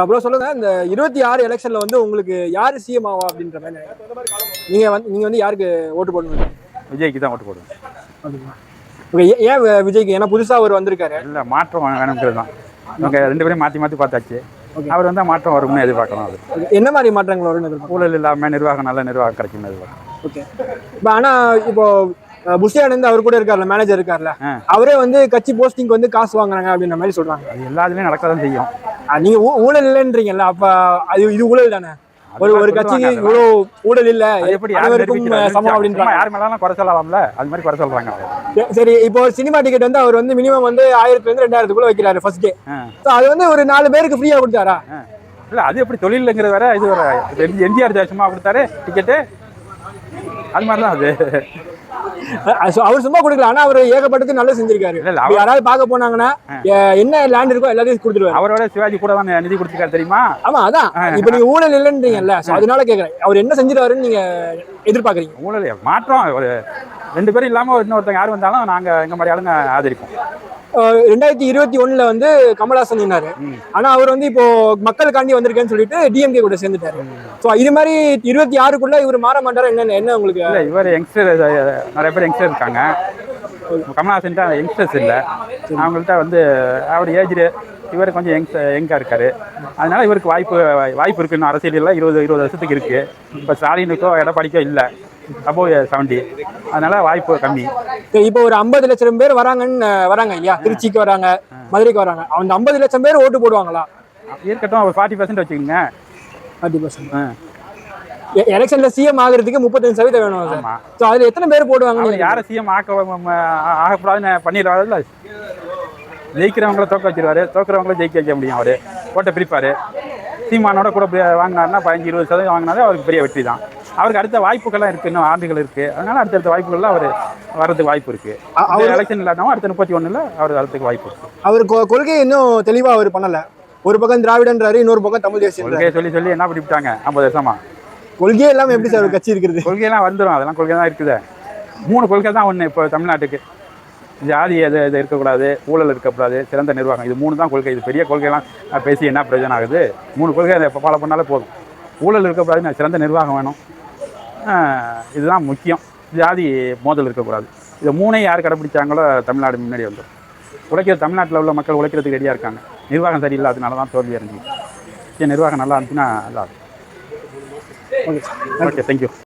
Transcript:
அப்புறம் சொல்லுங்க, இந்த 26 எலெக்ஷன்ல வந்து உங்களுக்கு யாரு சிஎம் ஆவா அப்படின்ற மாதிரி நீங்க வந்து யாருக்கு ஓட்டு போடுவீங்க? விஜய்க்கு தான் ஓட்டு போடுவேன். ஓகே, ஏன் விஜய்க்கு? ஏன்னா புதுசா அவர் வந்திருக்காரு. இல்லை, மாற்றம் வேணுங்கிறது தான். இவங்க ரெண்டு பேரும் மாற்றி மாற்றி பார்த்தாச்சு. அவர் வந்தால் மாற்றம் வரும்னு எதிர்பார்க்கலாம். அது என்ன மாதிரி மாற்றங்கள் வரும்னு எதிர்பார்க்கலாம்? ஊழல் இல்லாமல் நிர்வாகம், நல்ல நிர்வாகம் கிடைக்கும்னு எதிர்பார்க்கலாம். ஓகே. இப்போ ஆனால் இப்போ புஷியானந்த் அவர் கூட இருக்கார்ல, மேனேஜர் இருக்கார்ல, அவரே வந்து கட்சி போஸ்டிங் வந்து காசு வாங்குறாங்க அப்படின்ற மாதிரி சொல்றாங்க. அது எல்லாத்துலேயும் நடக்கதான் செய்யும். நீங்க ஊழல் இல்லைன்றீங்கல்ல, அப்ப அது இது ஊழல் தானே? ஒரு கட்சிக்கு இவ்வளவு ஊழல் இல்ல, எப்படி அனைவருக்கும் சமம் அப்படின்றாங்க. யார் மேலாம் குறை சொல்லலாம்ல, அது மாதிரி குறை சொல்றாங்க. சரி, இப்போ சினிமா டிக்கெட் வந்து அவர் வந்து மினிமம் வந்து 1000 இருந்து 2000 வைக்கிறாரு ஃபர்ஸ்ட் டே. அது வந்து ஒரு 4 பேருக்கு ஃப்ரீயா கொடுத்தாரா? இல்ல, அது எப்படி தொழிலுங்கிறது வேற, இது வேற. எம்ஜிஆர் சும்மா கொடுத்தாரு டிக்கெட்டு, அது மாதிரிதான் அது. அவர் சும்மா கொடுக்கல, ஆனா அவர் ஏகப்பட்டது நல்லா செஞ்சிருக்காரு. யாராவது பார்க்க போனாங்கன்னா என்ன லேண்ட் இருக்கோ எல்லாத்தையும் கொடுத்துருவாரு. அவரோட சிவாஜி கூட தான் நிதி கொடுத்துருக்காரு, தெரியுமா? ஆமா, அதான் இப்ப நீங்க ஊழல் இல்லைன்றீங்கல்ல, அதனால கேக்குறேன், அவர் என்ன செஞ்சிருவாருன்னு நீங்க எதிர்பார்க்கறீங்க? ஊழல் மாற்றம் ஒரு 2 பேரும் இல்லாம இன்னொருத்தங்க யார் வந்தாலும் நாங்க எங்க மாதிரி ஆளுங்க ஆதரிப்போம். 2021 வந்து கமல்ஹாசன் இருந்தாரு, ஆனா அவர் வந்து இப்போ மக்களுக்காண்டி வந்திருக்கேன்னு சொல்லிட்டு டிஎம்கே கூட சேர்ந்துட்டாரு. சோ இது மாதிரி 26க்குள்ள இவர் மாற மாட்டாரா என்ன உங்களுக்கு? இல்ல, இவர் யங்ஸ்டர், நிறைய பேர் யங்ஸ்டர் இருக்காங்க. கமல்ஹாசன் யங்ஸ்டர்ஸ் இல்லை, அவங்கள்ட்ட வந்து அவர் ஏஜ், இவர் கொஞ்சம் யங்கா இருக்காரு. அதனால இவருக்கு வாய்ப்பு இருக்கு. இன்னும் அரசியல் 20 வருஷத்துக்கு இருக்கு. இப்ப ஸ்டாலினுக்கோ எடப்பாடிக்கோ இல்லை, அப்போ 70, அதனால வாய்ப்பு கம்மி. இப்போ ஒரு 50 லட்சம் பேர் வராங்க இல்லையா? திருச்சிக்கு வராங்க, மதுரைக்கு வராங்க. அந்த 50 லட்சம் பேர் ஓட்டு போடுவாங்களா? இருக்கட்டும், ஒரு 40% வச்சுக்கோங்க. 40%. எலெக்ஷன்ல சிஎம் ஆகிறதுக்கு 35% வேணும். அதுல எத்தனை பேர் போடுவாங்க? யாரை சிஎம் ஆகக்கூடாதுன்னு பண்ணிடுவாருல்ல. ஜெயிக்கிறவங்கள தோக்க வச்சிருவாரு, தோக்குறவங்கள ஜெயிக்க வைக்க முடியும். அவரு ஓட்டை பிரிப்பாரு. சீமானோட கூட வாங்கினாருன்னா 15-20% வாங்கினாலே அவருக்கு பெரிய வெற்றி தான். அவருக்கு அடுத்த வாய்ப்புகள்லாம் இருக்கு, இன்னும் ஆண்டுகள் இருக்கு. அதனால அடுத்தடுத்த வாய்ப்புகள்லாம் அவர் வர்றதுக்கு வாய்ப்பு இருக்கு. எலெக்ஷன் இல்லாதவங்க அடுத்த 31 அவர் வரதுக்கு வாய்ப்பு இருக்கு. அவர் கொள்கை இன்னும் தெளிவா அவர் பண்ணல. ஒரு பக்கம் திராவிடன்றாரு, இன்னொரு பக்கம் தமிழ் தேசியம். கொள்கையை சொல்லி என்ன பண்ணிவிட்டாங்க 50 வருஷமா? கொள்கையே எல்லாம் எப்படி சார் கட்சி இருக்கிறது? கொள்கையெல்லாம் வந்துடும், அதெல்லாம் கொள்கை தான் இருக்குது. 3 கொள்கை தான் ஒன்று இப்போ தமிழ்நாட்டுக்கு. ஜாதி இது இருக்கக்கூடாது, ஊழல் இருக்கக்கூடாது, சிறந்த நிர்வாகம், இது 3 தான் கொள்கை. இது பெரிய கொள்கையெல்லாம் பேசி என்ன பிரயோஜனம் ஆகுது? 3 கொள்கை அதை ஃபாலோ பண்ணாலே போதும். ஊழல் இருக்கக்கூடாது, சிறந்த நிர்வாகம் வேணும், இதுதான் முக்கியம். ஜாதி மோதல் இருக்கக்கூடாது. இதை 3 யார் கடைப்பிடிச்சாங்களோ தமிழ்நாடு முன்னாடி வந்துடும். தமிழ்நாட்டில் உள்ள மக்கள் உழைக்கிறதுக்கு ரெடியாக இருக்காங்க. நிர்வாகம் சரியில்லாதனால தான் தோல்வி அடைஞ்சிச்சு. நிர்வாகம் நல்லா இருந்துச்சுன்னா நல்லா இருக்கும். Okay, thank you.